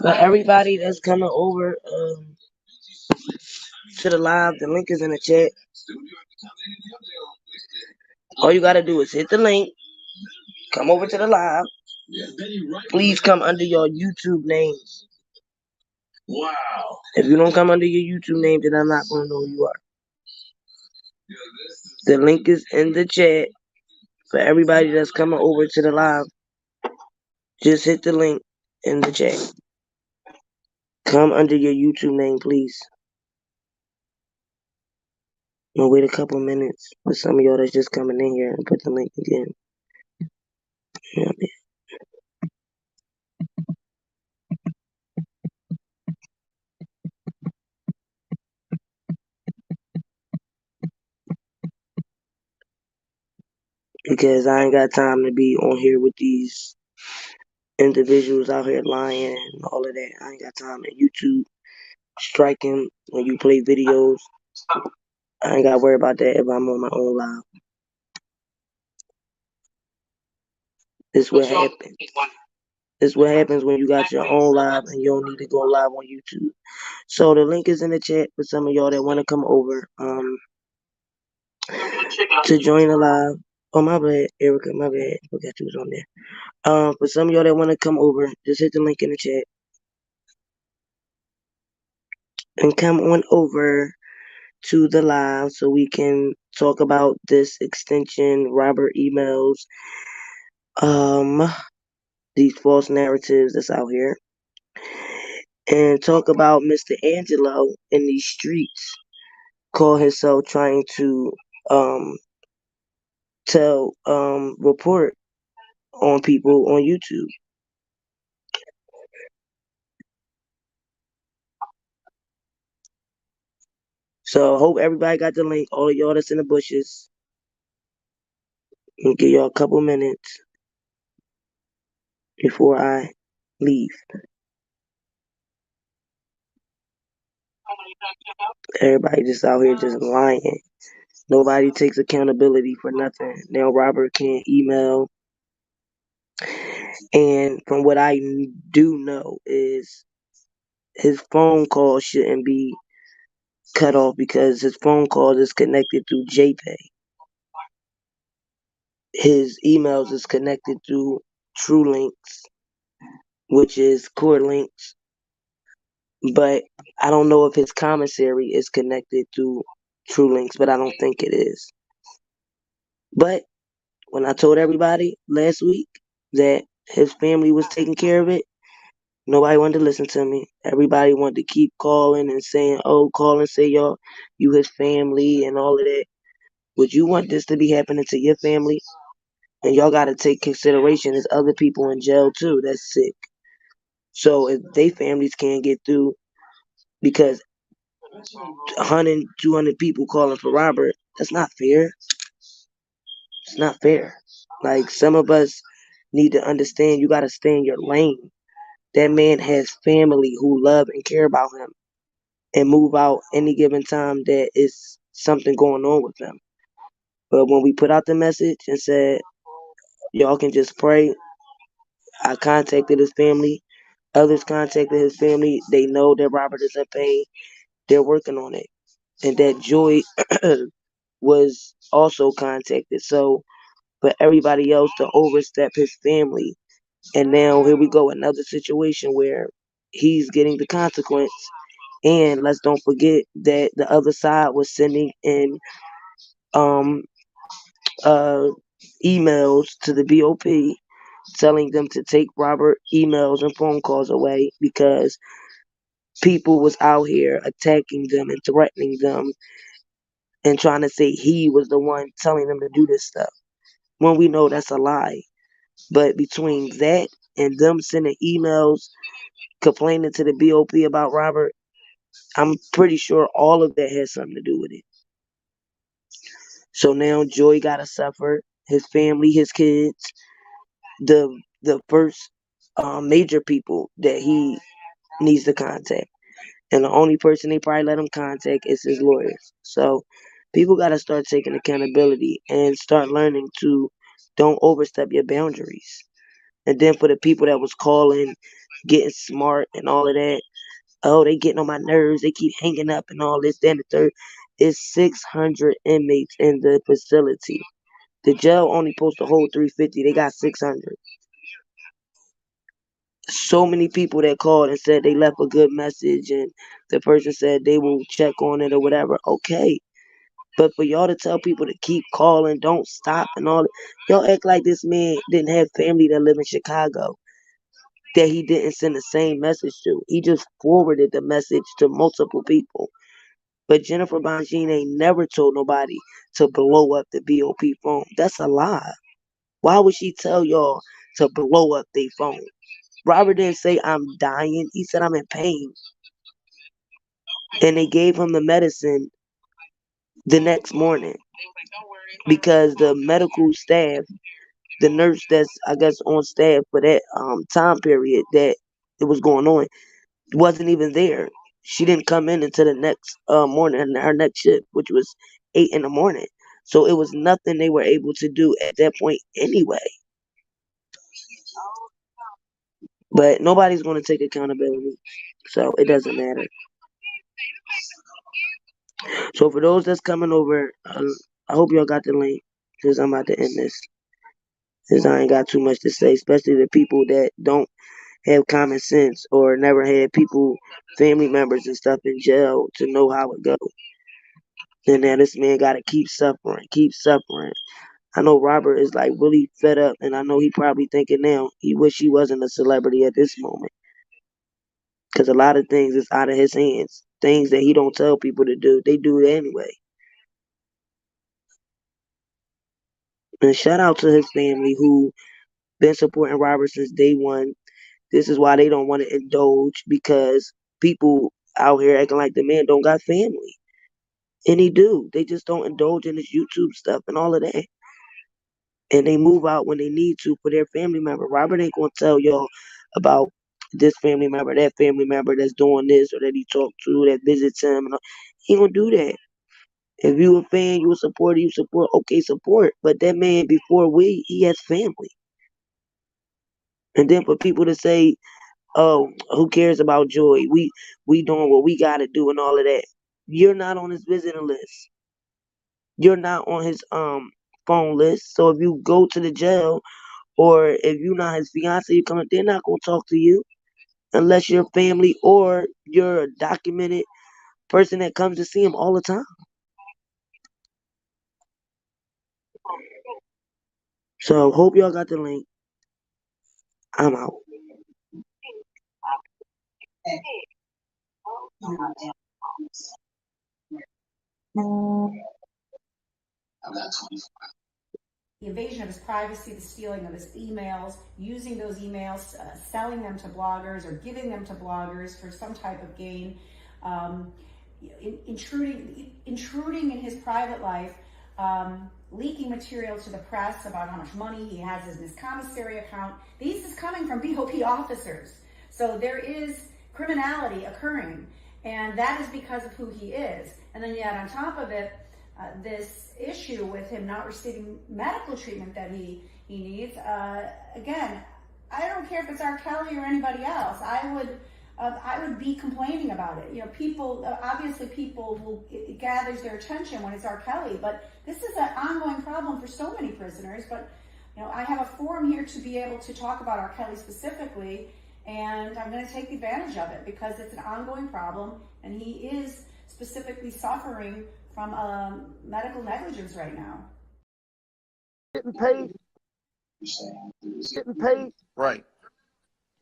But everybody that's coming over to the live, the link is in the chat. All you gotta do is hit the link, come over to the live. Please come under your YouTube names. If you don't come under your YouTube name, then I'm not gonna know who you are. The link is in the chat for everybody that's coming over to the live. Just hit the link in the chat. Come under your YouTube name, please. I'm gonna wait a couple minutes for some of y'all that's just coming in here and put the link again. You know what I mean? Because I ain't got time to be on here with these individuals out here lying and all of that. I ain't got time. And YouTube striking when you play videos. I ain't got to worry about that if I'm on my own live. This what happens. This is what happens when you got your own live and you don't need to go live on YouTube. So the link is in the chat for some of y'all that want to come over to join the live. Oh, my bad, Erica, my bad. Forgot you was on there. For some of y'all that want to come over, just hit the link in the chat. And come on over to the live so we can talk about this extension, Robert emails, these false narratives that's out here. And talk about Mr. Angelo in these streets. Call himself trying to report on people on YouTube. So I hope everybody got the link. All of y'all that's in the bushes. I'll give y'all a couple minutes before I leave. Everybody just out here just lying. Nobody takes accountability for nothing. Now Robert can't email. And from what I do know is his phone call shouldn't be cut off because his phone call is connected through JPay. His emails is connected through TrueLinks, which is Core Links. But I don't know if his commissary is connected through TrueLinks, but I don't think it is. But when I told everybody last week that his family was taking care of it, nobody wanted to listen to me. Everybody wanted to keep calling and saying, oh, call and say y'all, you his family and all of that. Would you want this to be happening to your family? And y'all got to take consideration there's other people in jail too that's sick. So if they families can't get through because 100, 200 people calling for Robert, that's not fair. It's not fair. Like some of us need to understand you got to stay in your lane. That man has family who love and care about him and move out any given time that is something going on with them. But when we put out the message and said, y'all can just pray, I contacted his family. Others contacted his family. They know that Robert is in pain. They're working on it. And that Joy was also contacted. So for everybody else to overstep his family. And now here we go, another situation where he's getting the consequence. And let's don't forget that the other side was sending in um emails to the BOP telling them to take Robert emails and phone calls away because people was out here attacking them and threatening them and trying to say he was the one telling them to do this stuff when we know that's a lie. But between that and them sending emails complaining to the BOP about Robert, I'm pretty sure all of that has something to do with it. So now Joy gotta suffer, his family, his kids, the first major people that he needs to contact. And the only person they probably let him contact is his lawyers. So people gotta start taking accountability and start learning to don't overstep your boundaries. And then for the people that was calling getting smart and all of that. Oh, they getting on my nerves. They keep hanging up and all this, then the third. It's 600 inmates in the facility. The jail only supposed to hold 350. They got 600. So many people that called and said they left a good message and the person said they will check on it or whatever. Okay. But for y'all to tell people to keep calling, don't stop and all that, y'all act like this man didn't have family that live in Chicago that he didn't send the same message to. He just forwarded the message to multiple people. But Jennifer Bonjean ain't never told nobody to blow up the BOP phone. That's a lie. Why would she tell y'all to blow up their phone? Robert didn't say I'm dying. He said I'm in pain. And they gave him the medicine the next morning because the medical staff, the nurse that's I guess on staff for that time period that it was going on, wasn't even there. She didn't come in until the next morning, her next shift, which was 8 in the morning. So it was nothing they were able to do at that point anyway. But nobody's going to take accountability, so it doesn't matter. So for those that's coming over, I hope y'all got the link because I'm about to end this. Because I ain't got too much to say, especially the people that don't have common sense or never had people, family members and stuff in jail to know how it goes. And now this man got to keep suffering, keep suffering. I know Robert is like really fed up, and I know he probably thinking now he wish he wasn't a celebrity at this moment because a lot of things is out of his hands. Things that he don't tell people to do, they do it anyway. And shout out to his family who been supporting Robert since day one. This is why they don't want to indulge because people out here acting like the man don't got family. And he do. They just don't indulge in his YouTube stuff and all of that. And they move out when they need to for their family member. Robert ain't gonna tell y'all about this family member, that family member that's doing this or that he talked to, that visits him. And all. He ain't gonna do that. If you a fan, you a supporter, you support, okay, support. But that man before he has family. And then for people to say, oh, who cares about Joy? We doing what we gotta do and all of that. You're not on his visiting list. You're not on his phone list. So if you go to the jail or if you're not his fiance, you come, they're not gonna talk to you unless you're family or you're a documented person that comes to see him all the time. So hope y'all got the link. I'm out. The invasion of his privacy, the stealing of his emails, using those emails, selling them to bloggers or giving them to bloggers for some type of gain, intruding in his private life, leaking material to the press about how much money he has in his commissary account. This is coming from BOP officers. So there is criminality occurring, and that is because of who he is. And then yet on top of it, this issue with him not receiving medical treatment that he needs. Again, I don't care if it's R. Kelly or anybody else. I would be complaining about it. You know, people obviously people will it gathers their attention when it's R. Kelly, but this is an ongoing problem for so many prisoners. But you know, I have a forum here to be able to talk about R. Kelly specifically, and I'm going to take advantage of it because it's an ongoing problem, and he is specifically suffering from medical negligence right now. Getting paid. Right.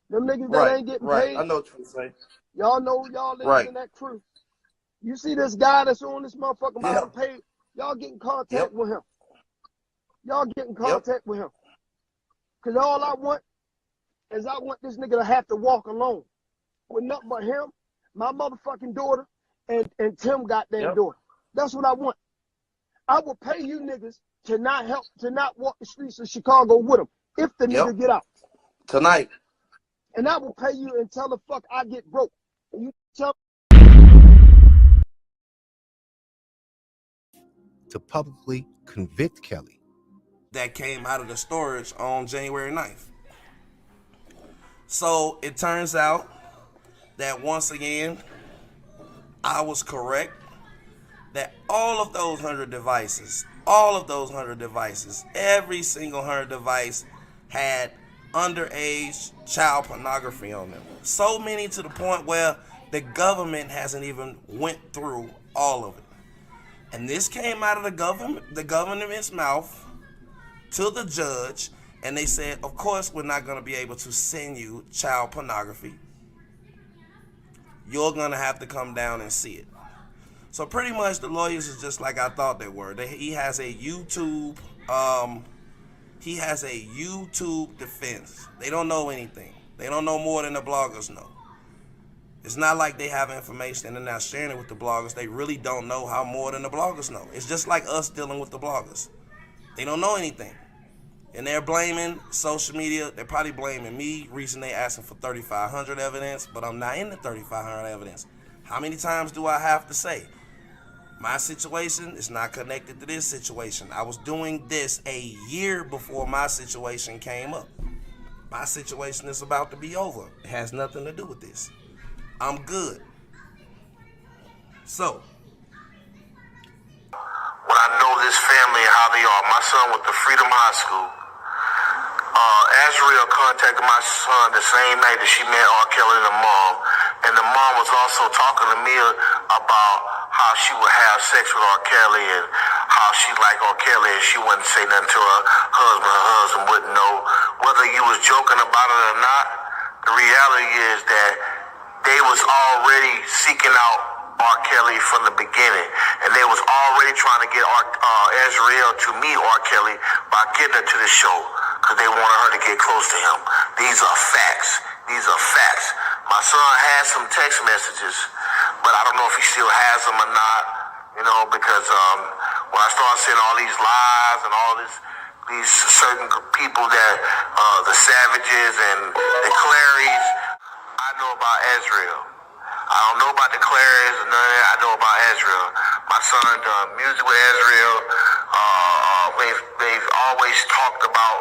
Them niggas Right. that ain't getting Right. paid. I know what you're saying. Y'all know y'all niggas Right. in that crew. You see this guy that's on this motherfucking bottom Yep. page. Y'all get in contact Yep. with him. Y'all get in Yep. contact with him. Cause all I want is I want this nigga to have to walk alone with nothing but him, my motherfucking daughter, and Tim goddamn Yep. daughter. That's what I want. I will pay you niggas to not walk the streets of Chicago with him if the nigga Yep. get out. Tonight. And I will pay you until the fuck I get broke. And you tell to publicly convict Kelly. That came out of the storage on January 9th. So it turns out that once again, I was correct. That all of those 100 devices, every single 100 device had underage child pornography on them. So many to the point where the government hasn't even went through all of it. And this came out of the government's mouth to the judge, and they said, of course, we're not going to be able to send you child pornography. You're going to have to come down and see it. So pretty much the lawyers is just like I thought they were. He has a YouTube defense. They don't know anything. They don't know more than the bloggers know. It's not like they have information and they're not sharing it with the bloggers. They really don't know how more than the bloggers know. It's just like us dealing with the bloggers. They don't know anything. And they're blaming social media. They're probably blaming me. Recently they asking for 3,500 evidence, but I'm not in the 3,500 evidence. How many times do I have to say? My situation is not connected to this situation. I was doing this a year before my situation came up. My situation is about to be over. It has nothing to do with this. I'm good. So, when I know this family and how they are, my son went to Freedom High School. Azriel contacted my son the same night that she met R. Kelly and the mom. And the mom was also talking to me about how she would have sex with R. Kelly and how she liked R. Kelly, and she wouldn't say nothing to her husband. Her husband wouldn't know whether you was joking about it or not. The reality is that they was already seeking out R. Kelly from the beginning, and they was already trying to get Azriel to meet R. Kelly by getting her to the show because they wanted her to get close to him. These are facts. My son has some text messages, but I don't know if he still has them or not, because when I started seeing all these lies and all these certain people that, the Savages and the Clarys, I know about Azriel. I don't know about the Clarys or none of that. I know about Azriel. My son done music with Azriel. They've always talked about,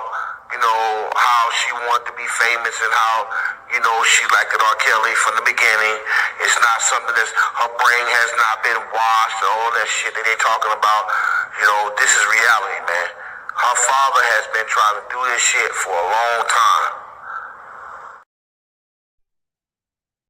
how she wanted to be famous and how, she liked R. Kelly from the beginning. It's not something her brain has not been washed or all that shit that they're talking about. This is reality, man. Her father has been trying to do this shit for a long time.